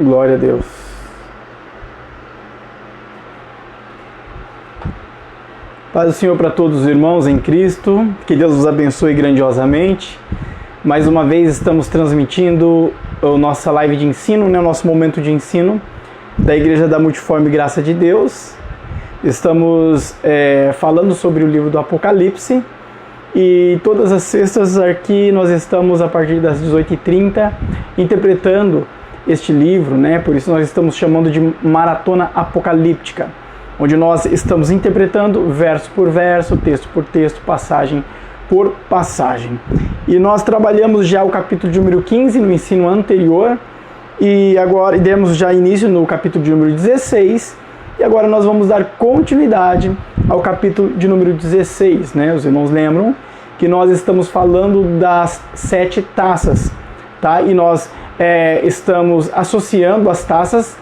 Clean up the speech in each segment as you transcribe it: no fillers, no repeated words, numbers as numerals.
Glória a Deus. Paz do Senhor para todos os irmãos em Cristo, que Deus os abençoe grandiosamente. Mais uma vez estamos transmitindo a nossa live de ensino, o nosso momento de ensino da Igreja da Multiforme Graça de Deus. Estamos falando sobre o livro do Apocalipse e todas as sextas aqui nós estamos a partir das 18h30 interpretando este livro, por isso nós estamos chamando de Maratona Apocalíptica, onde nós estamos interpretando verso por verso, texto por texto, passagem por passagem. E nós trabalhamos já o capítulo de número 15 no ensino anterior, e agora demos já início no capítulo de número 16, e agora nós vamos dar continuidade ao capítulo de número 16. Os irmãos lembram que nós estamos falando das 7 taças, tá? E nós estamos associando as taças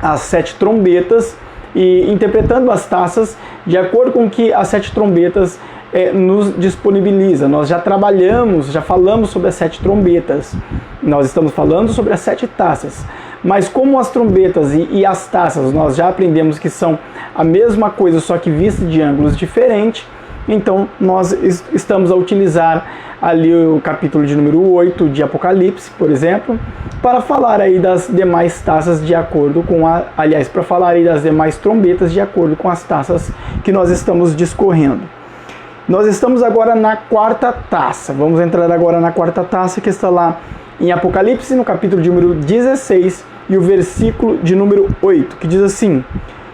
às 7 trombetas e interpretando as taças de acordo com que as 7 trombetas nos disponibiliza. Nós já trabalhamos, já falamos sobre as 7 trombetas. Nós estamos falando sobre as 7 taças. Mas como as trombetas e as taças nós já aprendemos que são a mesma coisa, só que vista de ângulos diferentes, então nós estamos a utilizar ali o capítulo de número 8 de Apocalipse, por exemplo, para falar aí das demais taças de acordo com para falar aí das demais trombetas de acordo com as taças que nós estamos discorrendo. Nós estamos agora na 4ª taça. Vamos entrar agora na 4ª taça, que está lá em Apocalipse, no capítulo de número 16 e o versículo de número 8, que diz assim: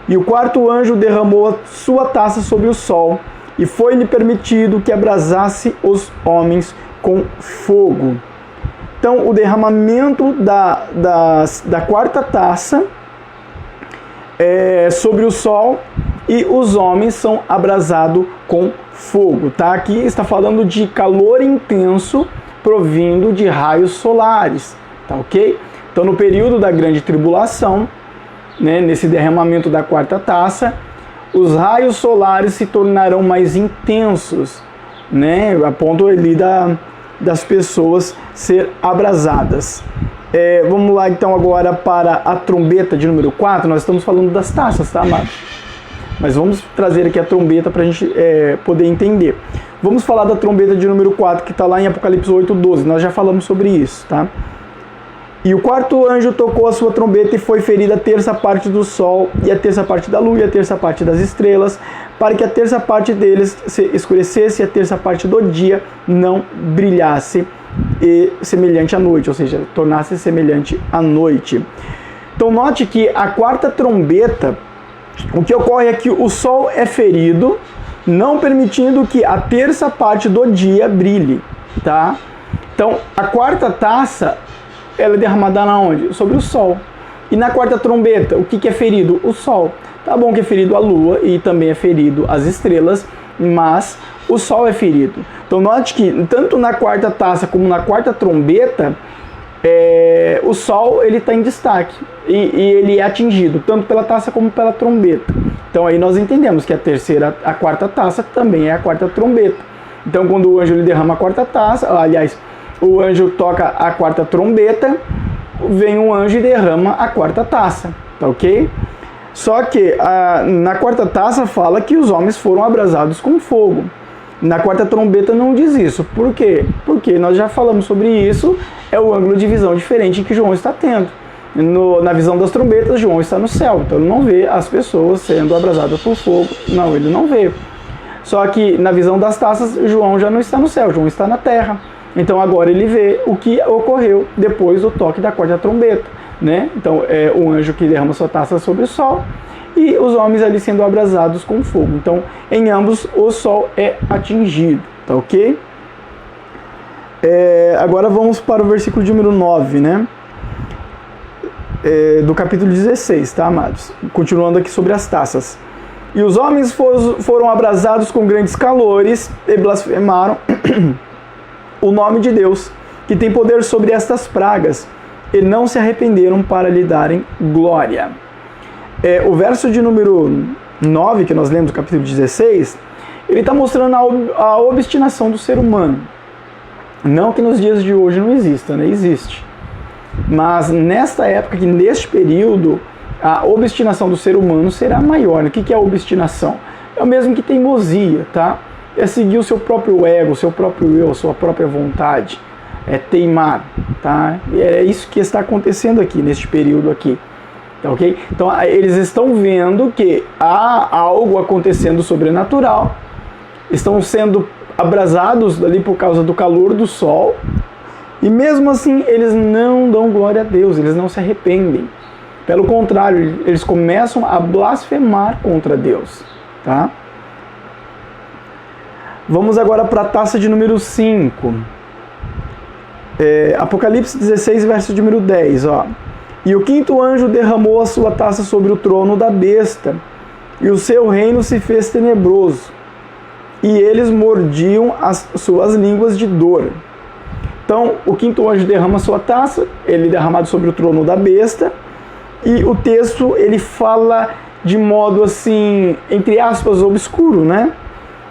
"E o 4º anjo derramou a sua taça sobre o sol, e foi-lhe permitido que abrasasse os homens com fogo." Então, o derramamento da 4ª taça sobre o sol, e os homens são abrasados com fogo. Tá? Aqui está falando de calor intenso provindo de raios solares. Tá, ok? Então, no período da grande tribulação, nesse derramamento da 4ª taça, os raios solares se tornarão mais intensos, a ponto ali das pessoas ser abrasadas. Vamos lá então agora para a trombeta de número 4. Nós estamos falando das taças, tá, amados? Mas vamos trazer aqui a trombeta para a gente poder entender. Vamos falar da trombeta de número 4, que está lá em Apocalipse 8:12. Nós já falamos sobre isso, tá? "E o 4º anjo tocou a sua trombeta, e foi ferida a 1/3 parte do sol, e a 1/3 parte da lua, e a 1/3 parte das estrelas, para que a 1/3 parte deles se escurecesse, e a 1/3 parte do dia não brilhasse, e semelhante à noite", ou seja, tornasse semelhante à noite. Então note que a 4ª trombeta, o que ocorre é que o sol é ferido, não permitindo que a 1/3 parte do dia brilhe, tá? Então a 4ª taça, ela é derramada onde? Sobre o sol. E na 4ª trombeta, o que é ferido? O sol. Tá bom que é ferido a lua e também é ferido as estrelas, mas o sol é ferido. Então note que tanto na 4ª taça como na 4ª trombeta, o sol ele está em destaque e ele é atingido tanto pela taça como pela trombeta. Então aí nós entendemos que a 4ª taça também é a 4ª trombeta. Então quando o anjo ele derrama a 4ª taça, aliás, o anjo toca a 4ª trombeta, vem um anjo e derrama a 4ª taça, tá ok? Só que na 4ª taça fala que os homens foram abrasados com fogo. Na 4ª trombeta não diz isso. Por quê? Porque nós já falamos sobre isso, é o ângulo de visão diferente que João está tendo. Na visão das trombetas, João está no céu, então ele não vê as pessoas sendo abrasadas por fogo. Não, ele não vê. Só que na visão das taças, João já não está no céu, João está na terra. Então agora ele vê o que ocorreu depois do toque da 4ª trombeta, Então é o anjo que derrama sua taça sobre o sol e os homens ali sendo abrasados com fogo. Então em ambos o sol é atingido, tá ok? Agora vamos para o versículo de número 9, do capítulo 16, tá, amados? Continuando aqui sobre as taças. "E os homens foram abrasados com grandes calores e blasfemaram o nome de Deus, que tem poder sobre estas pragas, e não se arrependeram para lhe darem glória." O verso de número 9, que nós lemos no capítulo 16, ele está mostrando a obstinação do ser humano. Não que nos dias de hoje não exista, existe. Mas nesta época, que neste período, a obstinação do ser humano será maior. O que é a obstinação? É o mesmo que teimosia, tá? É seguir o seu próprio ego, o seu próprio eu, a sua própria vontade. É teimar, tá? E é isso que está acontecendo aqui, neste período aqui. Tá, ok? Então, eles estão vendo que há algo acontecendo sobrenatural, estão sendo abrasados ali por causa do calor do sol, e mesmo assim eles não dão glória a Deus, eles não se arrependem. Pelo contrário, eles começam a blasfemar contra Deus. Tá? Vamos agora para a taça de número 5. Apocalipse 16, verso de número 10. Ó. E o quinto anjo derramou a sua taça sobre o trono da besta, e o seu reino se fez tenebroso, e eles mordiam as suas línguas de dor. Então, o quinto anjo derrama a sua taça, ele é derramado sobre o trono da besta, e o texto ele fala de modo assim, entre aspas, obscuro, né?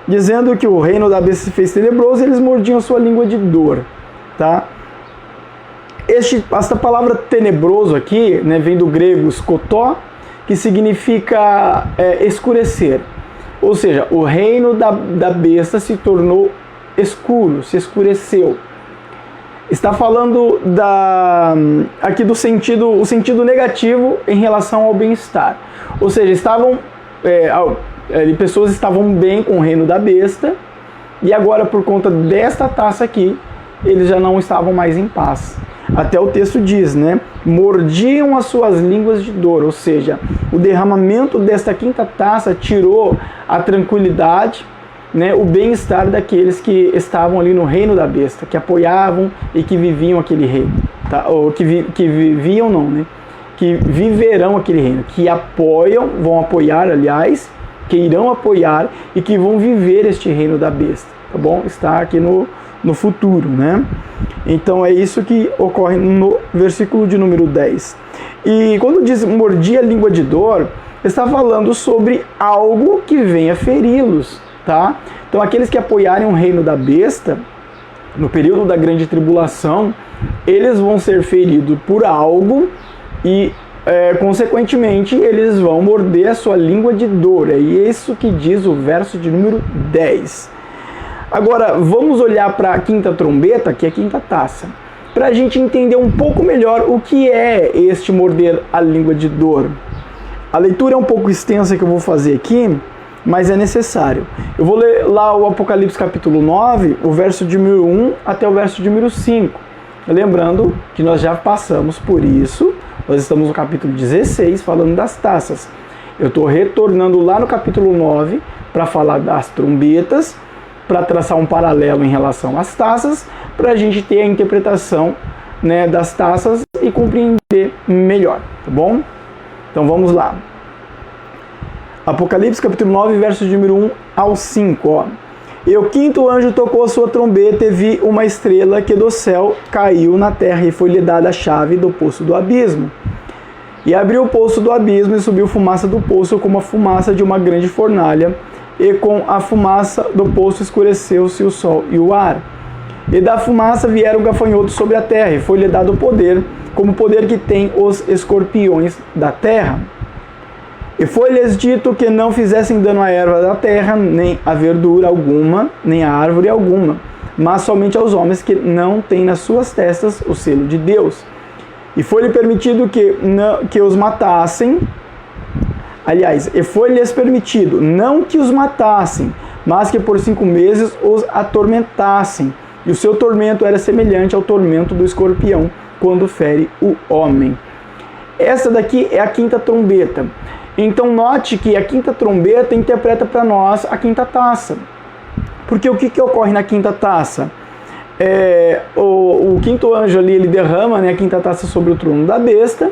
Dizendo que o reino da besta se fez tenebroso e eles mordiam a sua língua de dor, tá? Esta palavra tenebroso aqui, né, vem do grego skotó, que significa escurecer. Ou seja, o reino da besta se tornou escuro, se escureceu. Está falando aqui do o sentido negativo em relação ao bem-estar. Ou seja, pessoas estavam bem com o reino da besta, e agora por conta desta taça aqui, eles já não estavam mais em paz. Até o texto diz, né? Mordiam as suas línguas de dor, ou seja, o derramamento desta quinta taça tirou a tranquilidade, né, o bem-estar daqueles que estavam ali no reino da besta, que apoiavam e que viviam aquele reino, tá? Ou que viviam não, né? Que viverão aquele reino, que vão apoiar, aliás, que irão apoiar e que vão viver este reino da besta, tá bom? Está aqui no futuro, né? Então é isso que ocorre no versículo de número 10. E quando diz mordia a língua de dor, está falando sobre algo que venha feri-los, tá? Então aqueles que apoiarem o reino da besta, no período da grande tribulação, eles vão ser feridos por algo e, consequentemente, eles vão morder a sua língua de dor. É isso que diz o verso de número 10. Agora, vamos olhar para a quinta trombeta, que é a quinta taça, para a gente entender um pouco melhor o que é este morder a língua de dor. A leitura é um pouco extensa que eu vou fazer aqui, mas é necessário. Eu vou ler lá o Apocalipse capítulo 9, o verso de número 1 até o verso de número 5. Lembrando que nós já passamos por isso, nós estamos no capítulo 16 falando das taças. Eu estou retornando lá no capítulo 9 para falar das trombetas, para traçar um paralelo em relação às taças, para a gente ter a interpretação, né, das taças e compreender melhor, tá bom? Então vamos lá. Apocalipse capítulo 9, versos de número 1 ao 5. Ó. E o quinto anjo tocou a sua trombeta e vi uma estrela que do céu caiu na terra e foi-lhe dada a chave do poço do abismo. E abriu o poço do abismo e subiu fumaça do poço como a fumaça de uma grande fornalha, e com a fumaça do poço escureceu-se o sol e o ar. E da fumaça vieram gafanhotos sobre a terra, e foi-lhe dado poder, como o poder que tem os escorpiões da terra. E foi-lhes dito que não fizessem dano à erva da terra, nem à verdura alguma, nem à árvore alguma, mas somente aos homens que não têm nas suas testas o selo de Deus. E foi-lhe permitido que os matassem. Aliás, e foi-lhes permitido não que os matassem, mas que por 5 meses os atormentassem. E o seu tormento era semelhante ao tormento do escorpião quando fere o homem. Essa daqui é a quinta trombeta. Então note que a quinta trombeta interpreta para nós a quinta taça. Porque o que ocorre na quinta taça? O quinto anjo ali, ele derrama, né, a quinta taça sobre o trono da besta.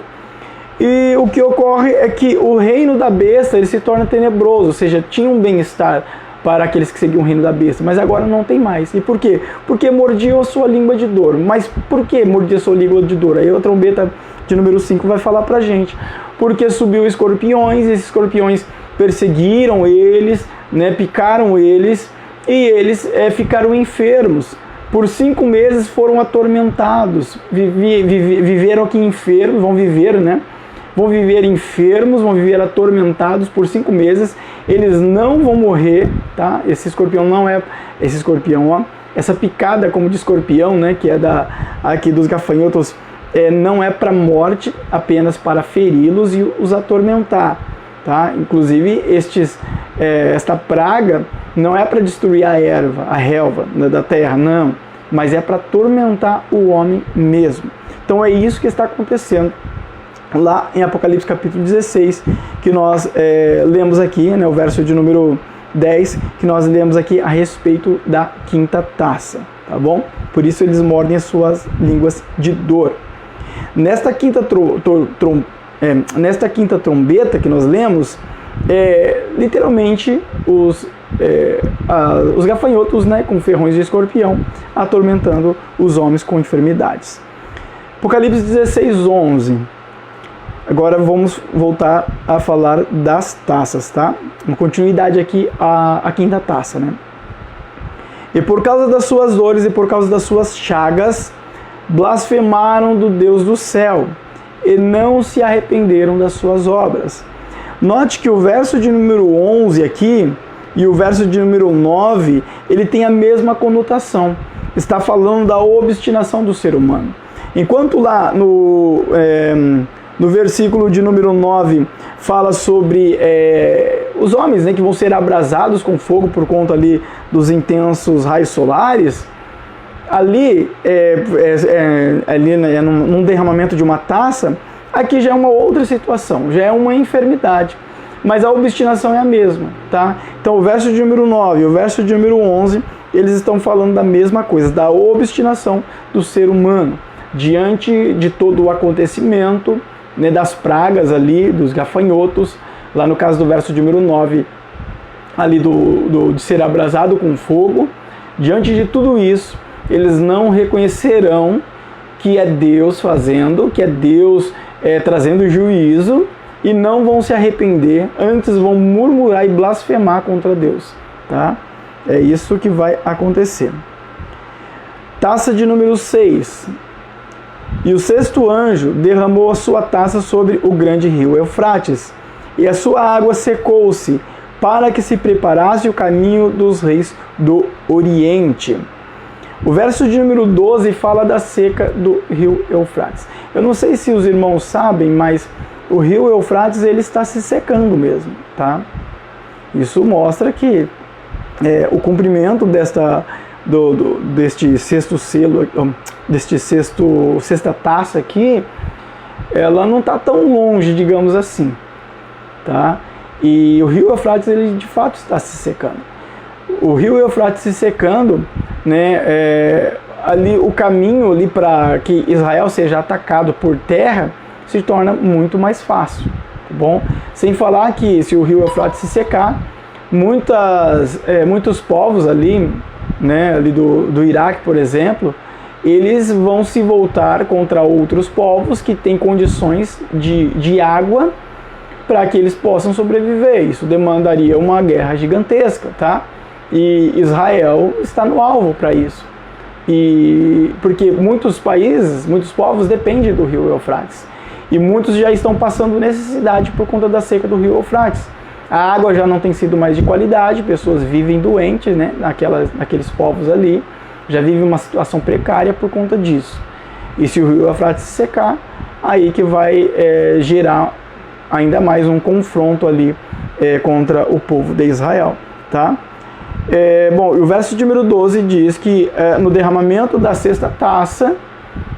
E o que ocorre é que o reino da besta ele se torna tenebroso, ou seja, tinha um bem-estar para aqueles que seguiam o reino da besta, mas agora não tem mais. E por quê? Porque mordiam a sua língua de dor. Mas por que mordia a sua língua de dor? Aí a trombeta de número 5 vai falar pra gente. Porque subiu escorpiões, e esses escorpiões perseguiram eles, né, picaram eles, e eles ficaram enfermos, por 5 meses foram atormentados, viveram aqui enfermos, vão viver, né? Vão viver enfermos, vão viver atormentados por 5 meses. Eles não vão morrer, tá? Esse escorpião não é... Esse escorpião, ó, essa picada como de escorpião, né? Que é aqui dos gafanhotos, não é para morte, apenas para feri-los e os atormentar, tá? Inclusive, esta praga não é para destruir a relva da terra, não. Mas é para atormentar o homem mesmo. Então é isso que está acontecendo lá em Apocalipse capítulo 16, que nós lemos aqui, né, o verso de número 10, que nós lemos aqui a respeito da quinta taça, tá bom? Por isso eles mordem as suas línguas de dor. Nesta quinta trombeta que nós lemos, literalmente os gafanhotos, né, com ferrões de escorpião, atormentando os homens com enfermidades. Apocalipse 16:11. Agora vamos voltar a falar das taças, tá? Uma continuidade aqui a quinta taça, né? E por causa das suas dores e por causa das suas chagas, blasfemaram do Deus do céu e não se arrependeram das suas obras. Note que o verso de número 11 aqui e o verso de número 9, ele tem a mesma conotação. Está falando da obstinação do ser humano. Enquanto lá no versículo de número 9 fala sobre os homens, né, que vão ser abrasados com fogo por conta ali dos intensos raios solares, ali, num derramamento de uma taça, aqui já é uma outra situação, já é uma enfermidade. Mas a obstinação é a mesma, tá? Então o verso de número 9 e o verso de número 11, eles estão falando da mesma coisa, da obstinação do ser humano, diante de todo o acontecimento, né, das pragas ali, dos gafanhotos, lá no caso do verso de número 9, ali de ser abrasado com fogo. Diante de tudo isso, eles não reconhecerão que é Deus fazendo, que é Deus trazendo juízo, e não vão se arrepender, antes vão murmurar e blasfemar contra Deus, tá? É isso que vai acontecer. Taça de número 6. E o sexto anjo derramou a sua taça sobre o grande rio Eufrates, e a sua água secou-se, para que se preparasse o caminho dos reis do Oriente. O verso de número 12 fala da seca do rio Eufrates. Eu não sei se os irmãos sabem, mas o rio Eufrates, ele está se secando mesmo, tá? Isso mostra que o cumprimento deste sexto selo, sexta taça aqui, ela não está tão longe, digamos assim, tá? E o rio Eufrates, ele de fato está se secando. O rio Eufrates se secando, né, ali o caminho ali para que Israel seja atacado por terra se torna muito mais fácil, tá bom? Sem falar que se o rio Eufrates se secar, muitos povos ali, né, ali do Iraque, por exemplo, eles vão se voltar contra outros povos que têm condições de água para que eles possam sobreviver. Isso demandaria uma guerra gigantesca, tá? E Israel está no alvo para isso. Porque muitos países, muitos povos dependem do rio Eufrates. E muitos já estão passando necessidade por conta da seca do rio Eufrates. A água já não tem sido mais de qualidade, pessoas vivem doentes, né, naqueles povos ali, já vivem uma situação precária por conta disso. E se o rio Eufrates se secar, aí que vai gerar ainda mais um confronto ali contra o povo de Israel, tá? Bom, o verso de número 12 diz que no derramamento da sexta taça,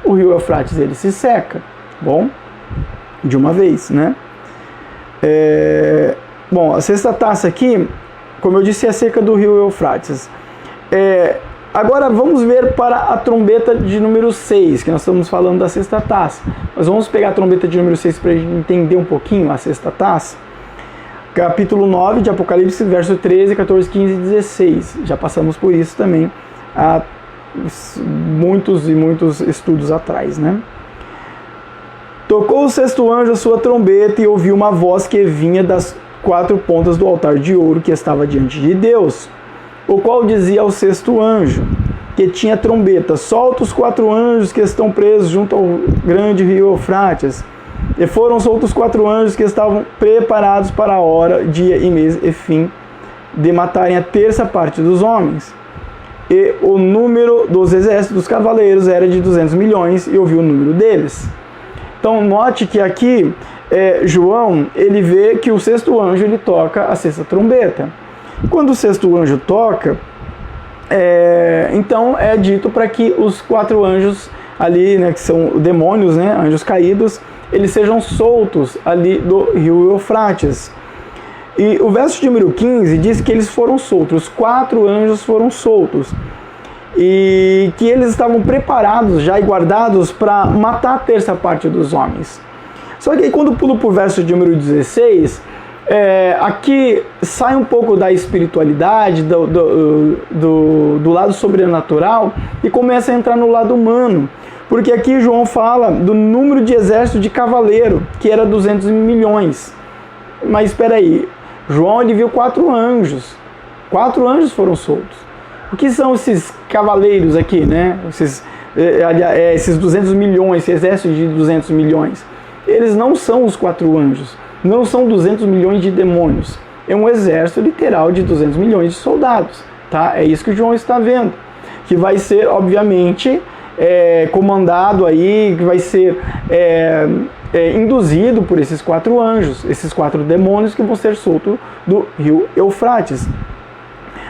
o rio Eufrates ele se seca, bom, de uma vez, né? Bom, a sexta taça aqui, como eu disse, é a seca do rio Eufrates. Agora vamos ver para a trombeta de número 6, que nós estamos falando da sexta taça. Mas vamos pegar a trombeta de número 6 para a gente entender um pouquinho a sexta taça. Capítulo 9 de Apocalipse, verso 13, 14, 15 e 16. Já passamos por isso também há muitos e muitos estudos atrás, né? Tocou o sexto anjo a sua trombeta e ouviu uma voz que vinha das 4 pontas do altar de ouro que estava diante de Deus, o qual dizia ao sexto anjo: que tinha trombeta: solta os 4 anjos que estão presos junto ao grande rio Eufrates. E foram soltos 4 anjos que estavam preparados para a hora, dia e mês e fim de matarem a terça parte dos homens. E o número dos exércitos dos cavaleiros era de 200 milhões, e ouviu o número deles. Então note que aqui João, ele vê que o 6º anjo ele toca a 6ª trombeta. Quando o 6º anjo toca, então é dito para que os 4 anjos ali, né, que são demônios, né, anjos caídos, eles sejam soltos ali do rio Eufrates. E o verso de número 15 diz que eles foram soltos, os 4 anjos foram soltos, e que eles estavam preparados já e guardados para matar a terça parte dos homens. Só que aí, quando pulo para o verso de número 16, aqui sai um pouco da espiritualidade, do lado sobrenatural, e começa a entrar no lado humano. Porque aqui João fala do número de exército de cavaleiro, que era 200 milhões. Mas espera aí, João ele viu 4 anjos. 4 anjos foram soltos. O que são esses cavaleiros aqui, né? Esses 200 milhões, esse exército de 200 milhões. Eles não são os 4 anjos. Não são 200 milhões de demônios. É um exército literal de 200 milhões de soldados. Tá? É isso que João está vendo. Que vai ser, obviamente, comandado aí, que vai ser induzido por esses 4 anjos, esses 4 demônios que vão ser soltos do rio Eufrates.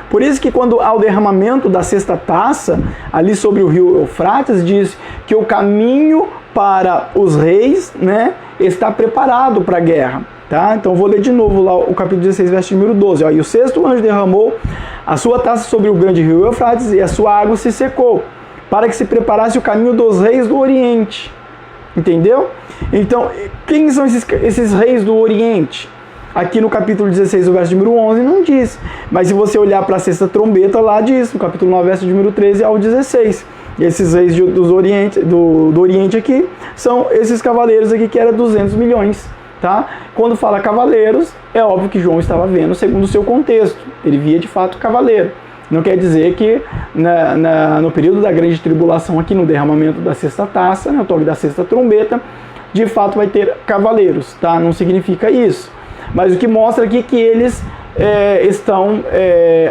Por isso que quando há o derramamento da 6ª taça, ali sobre o rio Eufrates, diz que o caminho para os reis, né, está preparado para a guerra. Tá? Então vou ler de novo lá o capítulo 16, verso número 12. Ó, e o 6º anjo derramou a sua taça sobre o grande rio Eufrates, e a sua água se secou, para que se preparasse o caminho dos reis do Oriente. Entendeu? Então, quem são esses reis do Oriente? Aqui no capítulo 16, o verso número 11, não diz. Mas se você olhar para a 6ª trombeta, lá diz, no capítulo 9, verso número 13 ao 16. E esses reis do Oriente aqui, são esses cavaleiros aqui, que eram 200 milhões. Tá? Quando fala cavaleiros, é óbvio que João estava vendo segundo o seu contexto. Ele via de fato cavaleiro. Não quer dizer que no período da grande tribulação, aqui no derramamento da 6ª taça, no toque da 6ª trombeta, de fato vai ter cavaleiros, tá? Não significa isso. Mas o que mostra aqui que eles estão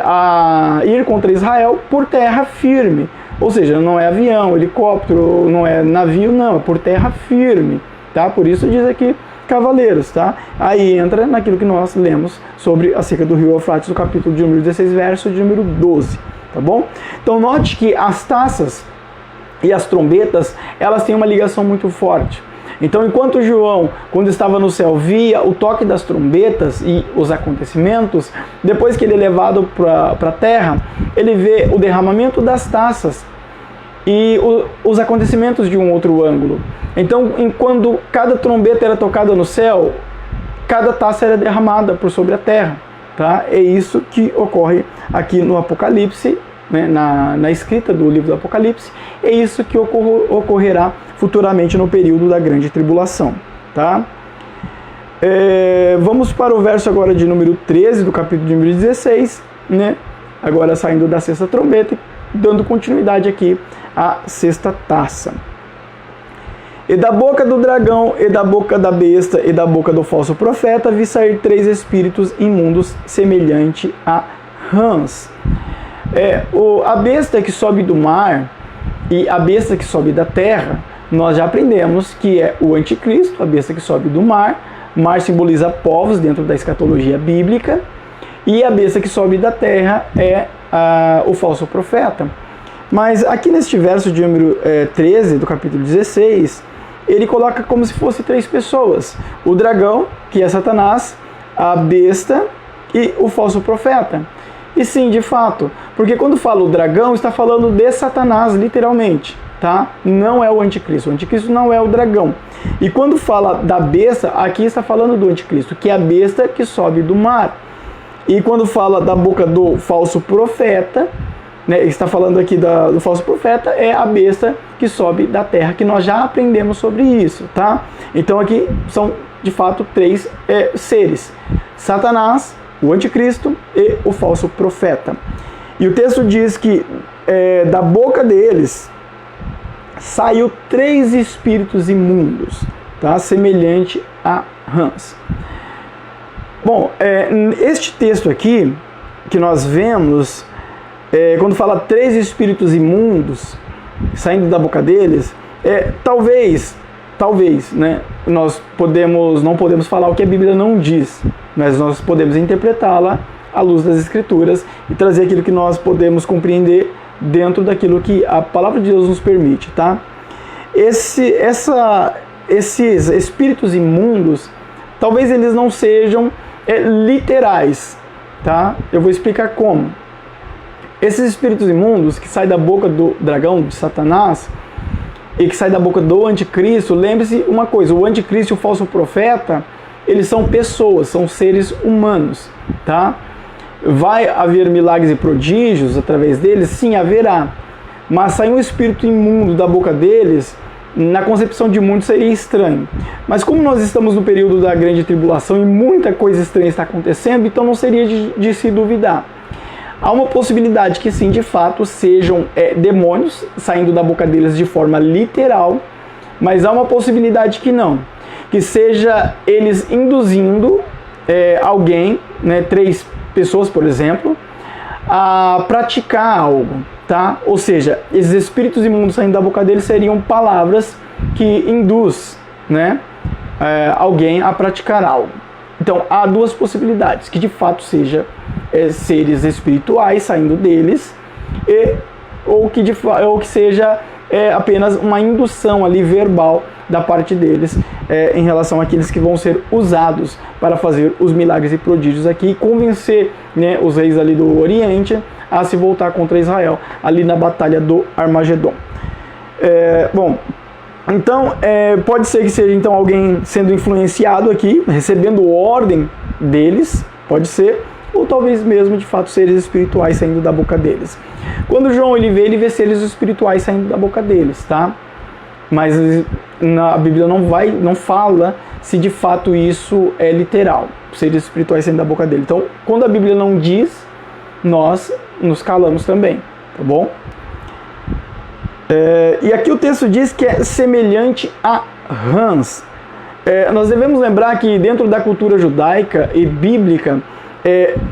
a ir contra Israel por terra firme. Ou seja, não é avião, helicóptero, não é navio, não, é por terra firme. Tá? Por isso diz aqui cavaleiros, tá? Aí entra naquilo que nós lemos sobre acerca do rio Eufrates, do capítulo de número 16, verso de número 12, tá bom? Então note que as taças e as trombetas, elas têm uma ligação muito forte. Então enquanto João, quando estava no céu, via o toque das trombetas e os acontecimentos, depois que ele é levado para a terra, ele vê o derramamento das taças e os acontecimentos de um outro ângulo. Então, quando cada trombeta era tocada no céu, cada taça era derramada por sobre a terra. Tá? É isso que ocorre aqui no Apocalipse, né? na escrita do livro do Apocalipse. É isso que ocorrerá futuramente no período da grande tribulação. Tá? Vamos para o verso agora de número 13 do capítulo de número 16, né? Agora saindo da 6ª trombeta, dando continuidade aqui à 6ª taça. E da boca do dragão, e da boca da besta, e da boca do falso profeta, vi sair 3 espíritos imundos, semelhante a rãs. A besta que sobe do mar e a besta que sobe da terra, nós já aprendemos que é o anticristo, a besta que sobe do mar. Mar simboliza povos dentro da escatologia bíblica, e a besta que sobe da terra é o falso profeta. Mas aqui neste verso de número 13 do capítulo 16, ele coloca como se fosse 3 pessoas: o dragão, que é Satanás, a besta e o falso profeta. E sim, de fato, porque quando fala o dragão, está falando de Satanás, literalmente, tá? Não é o anticristo. O anticristo não é o dragão. E quando fala da besta, aqui está falando do anticristo, que é a besta que sobe do mar. E quando fala da boca do falso profeta, né, está falando aqui do falso profeta, é a besta que sobe da terra, que nós já aprendemos sobre isso, tá? Então aqui são, de fato, 3 seres: Satanás, o anticristo e o falso profeta. E o texto diz que da boca deles saiu 3 espíritos imundos, tá? Semelhante a rãs. Bom, este texto aqui que nós vemos, quando fala 3 espíritos imundos saindo da boca deles, talvez, né, nós não podemos falar o que a Bíblia não diz, mas nós podemos interpretá-la à luz das Escrituras e trazer aquilo que nós podemos compreender dentro daquilo que a Palavra de Deus nos permite, tá? Esses espíritos imundos, talvez eles não sejam literais, tá? Eu vou explicar como. Esses espíritos imundos que saem da boca do dragão, de Satanás, e que saem da boca do anticristo, lembre-se uma coisa, o anticristo e o falso profeta, eles são pessoas, são seres humanos, tá? Vai haver milagres e prodígios através deles? Sim, haverá. Mas sair um espírito imundo da boca deles, na concepção de muitos, seria estranho. Mas como nós estamos no período da grande tribulação e muita coisa estranha está acontecendo, então não seria de se duvidar. Há uma possibilidade que sim, de fato, sejam demônios saindo da boca deles de forma literal, mas há uma possibilidade que não. Que seja eles induzindo alguém, né, 3 pessoas, por exemplo, a praticar algo, tá? Ou seja, esses espíritos imundos saindo da boca deles seriam palavras que induz, né, alguém a praticar algo. Então, há 2 possibilidades, que de fato seja seres espirituais saindo deles, ou que seja apenas uma indução ali verbal da parte deles em relação àqueles que vão ser usados para fazer os milagres e prodígios aqui e convencer, né, os reis ali do Oriente a se voltar contra Israel ali na batalha do Armagedon. Bom, então pode ser que seja então alguém sendo influenciado aqui, recebendo ordem deles, pode ser, ou talvez mesmo de fato seres espirituais saindo da boca deles. Quando João ele vê seres espirituais saindo da boca deles, tá? Mas a Bíblia não fala se de fato isso é literal, seres espirituais saindo da boca dele. Então, quando a Bíblia não diz, nós nos calamos também, tá bom? E aqui o texto diz que é semelhante a rãs. Nós devemos lembrar que dentro da cultura judaica e bíblica,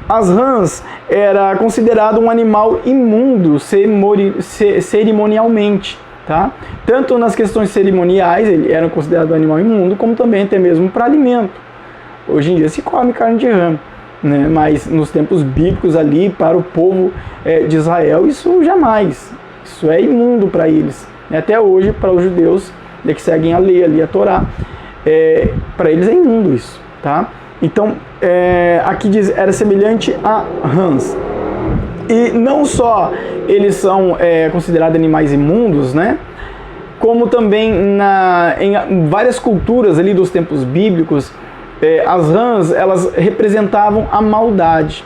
as rãs era considerado um animal imundo cerimonialmente, tá? Tanto nas questões cerimoniais ele era considerado um animal imundo, como também até mesmo para alimento. Hoje em dia se come carne de rã, né? Mas nos tempos bíblicos ali, para o povo de Israel, isso jamais. Isso é imundo para eles. Até hoje, para os judeus que seguem a lei ali, a Torá, para eles é imundo isso, tá? Então, aqui diz, era semelhante a rãs. E não só eles são considerados animais imundos, né? Como também em várias culturas ali dos tempos bíblicos, as rãs, elas representavam a maldade.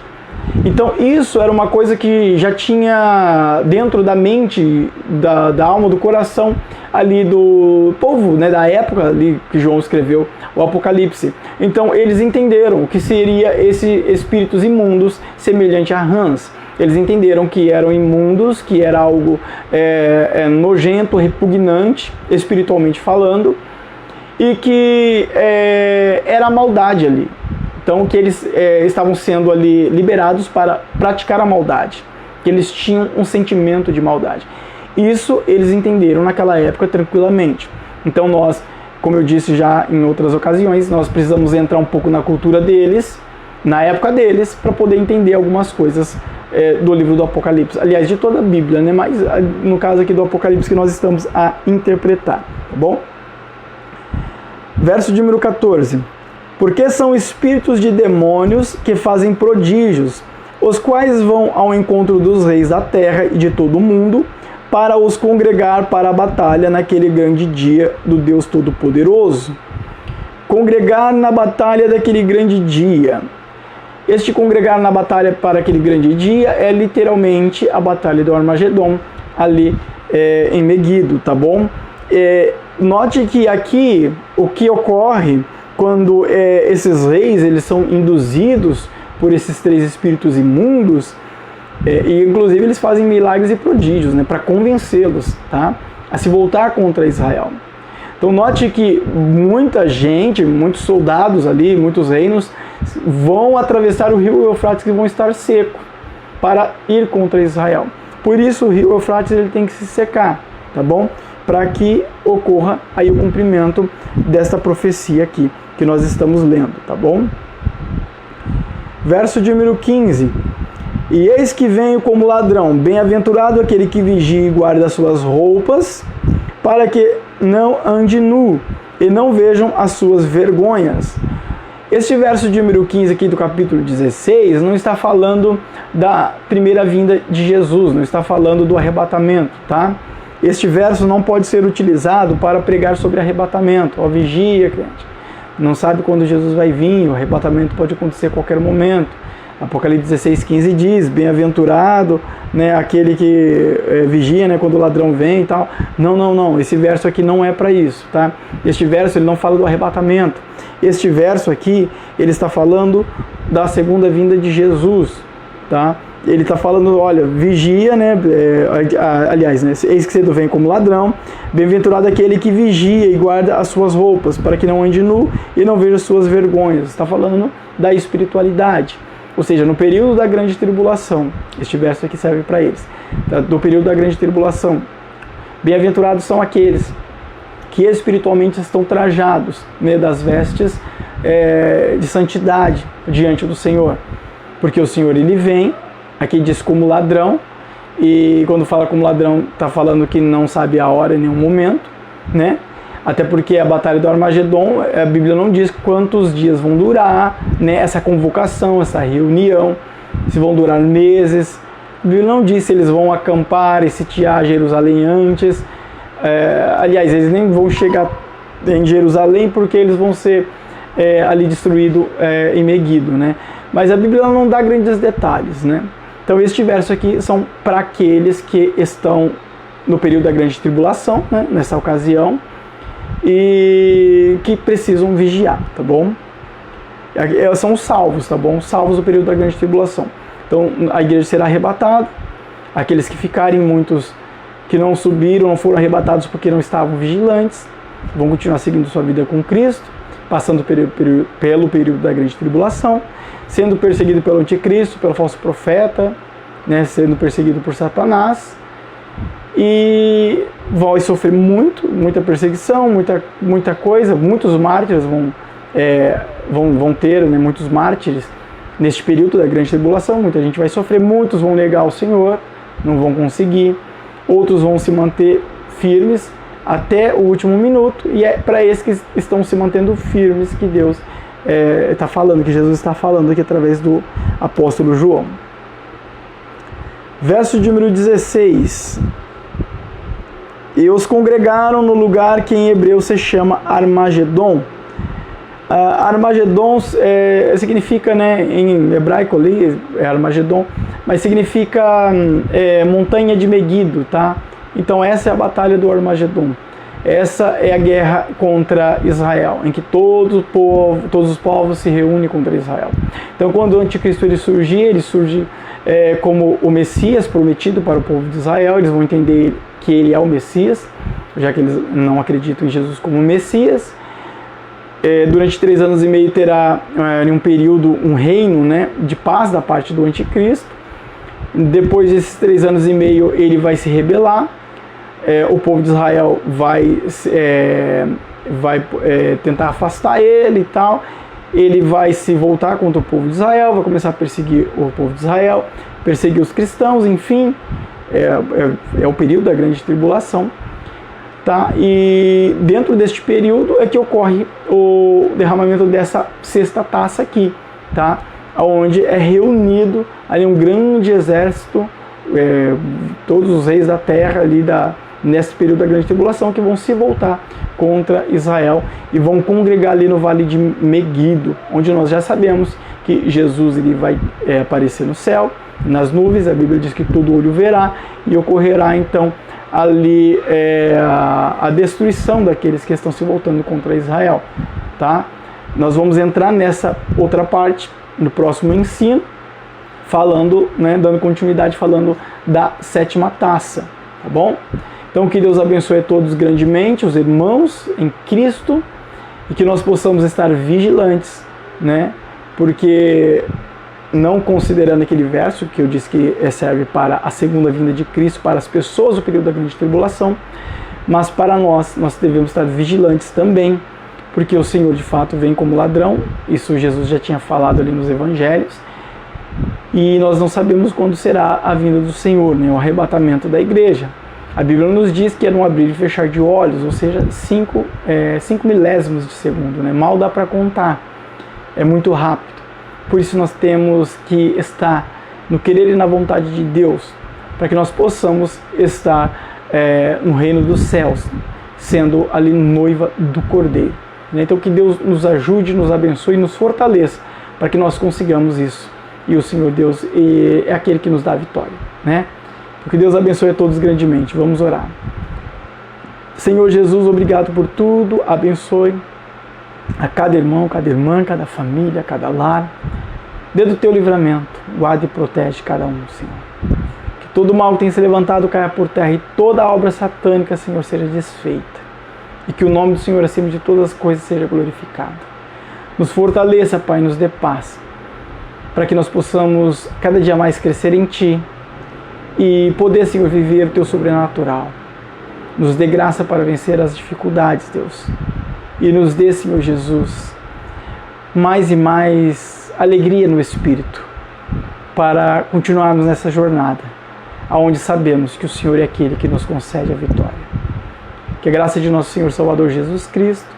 Então isso era uma coisa que já tinha dentro da mente, da alma, do coração ali do povo, né, da época ali que João escreveu o Apocalipse. Então eles entenderam o que seria esses espíritos imundos semelhante a rãs. Eles entenderam que eram imundos, que era algo nojento, repugnante, espiritualmente falando, e que era a maldade ali. Então, que eles estavam sendo ali liberados para praticar a maldade, que eles tinham um sentimento de maldade. Isso eles entenderam naquela época tranquilamente. Então nós, como eu disse já em outras ocasiões, nós precisamos entrar um pouco na cultura deles, na época deles, para poder entender algumas coisas do livro do Apocalipse. Aliás, de toda a Bíblia, né? Mas no caso aqui do Apocalipse que nós estamos a interpretar, tá bom? Verso de número 14. Porque são espíritos de demônios que fazem prodígios, os quais vão ao encontro dos reis da terra e de todo o mundo, para os congregar para a batalha naquele grande dia do Deus Todo-Poderoso. Congregar na batalha daquele grande dia. Este congregar na batalha para aquele grande dia é literalmente a batalha do Armagedon, ali em Meguido, tá bom? Note que aqui o que ocorre quando esses reis eles são induzidos por esses 3 espíritos imundos E inclusive eles fazem milagres e prodígios, né, para convencê-los, tá, a se voltar contra Israel. Então note que muita gente, muitos soldados ali, muitos reinos, vão atravessar o rio Eufrates e vão estar secos para ir contra Israel. Por isso o rio Eufrates ele tem que se secar, tá bom? Para que ocorra aí o cumprimento desta profecia aqui, que nós estamos lendo, tá bom? Verso de número 15. E eis que venho como ladrão, bem-aventurado aquele que vigia e guarda as suas roupas, para que não ande nu e não vejam as suas vergonhas. Este verso de número 15 aqui do capítulo 16 não está falando da primeira vinda de Jesus, não está falando do arrebatamento, tá? Este verso não pode ser utilizado para pregar sobre arrebatamento. Ó, vigia, crente. Não sabe quando Jesus vai vir, o arrebatamento pode acontecer a qualquer momento. Apocalipse 16:15 diz, bem-aventurado, né, aquele que vigia, né, quando o ladrão vem e tal. Não, esse verso aqui não é para isso, tá? Este verso ele não fala do arrebatamento. Este verso aqui, ele está falando da segunda vinda de Jesus, tá? Ele está falando, olha, vigia, né, aliás, né, eis que cedo vem como ladrão, bem-aventurado aquele que vigia e guarda as suas roupas, para que não ande nu e não veja as suas vergonhas. Está falando da espiritualidade. Ou seja, no período da grande tribulação, este verso aqui serve para eles, do período da grande tribulação, bem-aventurados são aqueles que espiritualmente estão trajados, né, das vestes de santidade diante do Senhor, porque o Senhor ele vem, aqui diz como ladrão, e quando fala como ladrão, está falando que não sabe a hora em nenhum momento, né? Até porque a batalha do Armagedon, a Bíblia não diz quantos dias vão durar, né, essa convocação, essa reunião, se vão durar meses. A Bíblia não diz se eles vão acampar e sitiar Jerusalém antes. Aliás, eles nem vão chegar em Jerusalém porque eles vão ser ali destruídos em Meguido, né? Mas a Bíblia não dá grandes detalhes, né? Então este verso aqui são para aqueles que estão no período da grande tribulação, né, nessa ocasião, e que precisam vigiar, tá bom? São os salvos, tá bom? Salvos do período da grande tribulação. Então a igreja será arrebatada, aqueles que ficarem, muitos que não subiram, não foram arrebatados porque não estavam vigilantes, vão continuar seguindo sua vida com Cristo, passando pelo período da grande tribulação, sendo perseguido pelo anticristo, pelo falso profeta, né, sendo perseguido por Satanás, e vai sofrer muita perseguição, muita coisa, muitos mártires vão ter, né, muitos mártires neste período da grande tribulação. Muita gente vai sofrer, muitos vão negar o Senhor, não vão conseguir, outros vão se manter firmes até o último minuto, e é para esses que estão se mantendo firmes que Deus está falando, que Jesus está falando aqui através do apóstolo João. Verso de número 16. E os congregaram no lugar que em hebreu se chama Armagedon. Armagedon significa, né, em hebraico ali, Armagedon, mas significa montanha de Meguido, tá? Então essa é a batalha do Armagedon. Essa é a guerra contra Israel, em que todos os povos se reúnem contra Israel. Então quando o anticristo ele surge como o Messias prometido para o povo de Israel. Eles vão entender que ele é o Messias, já que eles não acreditam em Jesus como Messias. Durante 3 anos e meio terá um período, um reino, né, de paz da parte do anticristo. Depois desses 3 anos e meio ele vai se rebelar. O povo de Israel vai tentar afastar ele e tal. Ele vai se voltar contra o povo de Israel, vai começar a perseguir o povo de Israel, perseguir os cristãos, enfim. É o período da grande tribulação. Tá? E dentro deste período é que ocorre o derramamento dessa sexta taça aqui, tá? Onde é reunido ali um grande exército, todos os reis da terra ali nesse período da grande tribulação, que vão se voltar contra Israel e vão congregar ali no vale de Meguido, onde nós já sabemos que Jesus ele vai aparecer no céu, nas nuvens. A Bíblia diz que todo olho verá, e ocorrerá então ali a destruição daqueles que estão se voltando contra Israel, tá? Nós vamos entrar nessa outra parte no próximo ensino, falando, né, dando continuidade, falando da 7ª taça, tá bom? Então que Deus abençoe a todos grandemente, os irmãos em Cristo, e que nós possamos estar vigilantes, né? Porque não considerando aquele verso que eu disse que serve para a segunda vinda de Cristo, para as pessoas do período da grande tribulação, mas para nós devemos estar vigilantes também, porque o Senhor de fato vem como ladrão, isso Jesus já tinha falado ali nos evangelhos, e nós não sabemos quando será a vinda do Senhor, né, o arrebatamento da igreja. A Bíblia nos diz que é um abrir e fechar de olhos, ou seja, 5 milésimos de segundo, né, mal dá para contar, é muito rápido. Por isso nós temos que estar no querer e na vontade de Deus, para que nós possamos estar no reino dos céus, sendo ali noiva do Cordeiro. Então que Deus nos ajude, nos abençoe e nos fortaleça para que nós consigamos isso. E o Senhor Deus é aquele que nos dá a vitória, né? Que Deus abençoe a todos grandemente. Vamos orar. Senhor Jesus, obrigado por tudo. Abençoe a cada irmão, cada irmã, cada família, cada lar. Dê do teu livramento. Guarda e protege cada um, Senhor. Que todo mal que tem se levantado caia por terra e toda obra satânica, Senhor, seja desfeita. E que o nome do Senhor, acima de todas as coisas, seja glorificado. Nos fortaleça, Pai, nos dê paz, para que nós possamos cada dia mais crescer em Ti e poder, Senhor, viver o Teu sobrenatural. Nos dê graça para vencer as dificuldades, Deus. E nos dê, Senhor Jesus, mais e mais alegria no Espírito para continuarmos nessa jornada, aonde sabemos que o Senhor é aquele que nos concede a vitória. Que a graça de nosso Senhor Salvador Jesus Cristo,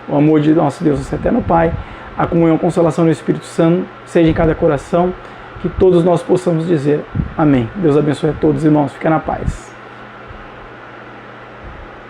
o amor de nosso Deus, nosso eterno Pai, a comunhão e a consolação do Espírito Santo seja em cada coração, que todos nós possamos dizer amém. Deus abençoe a todos, irmãos. Fica na paz.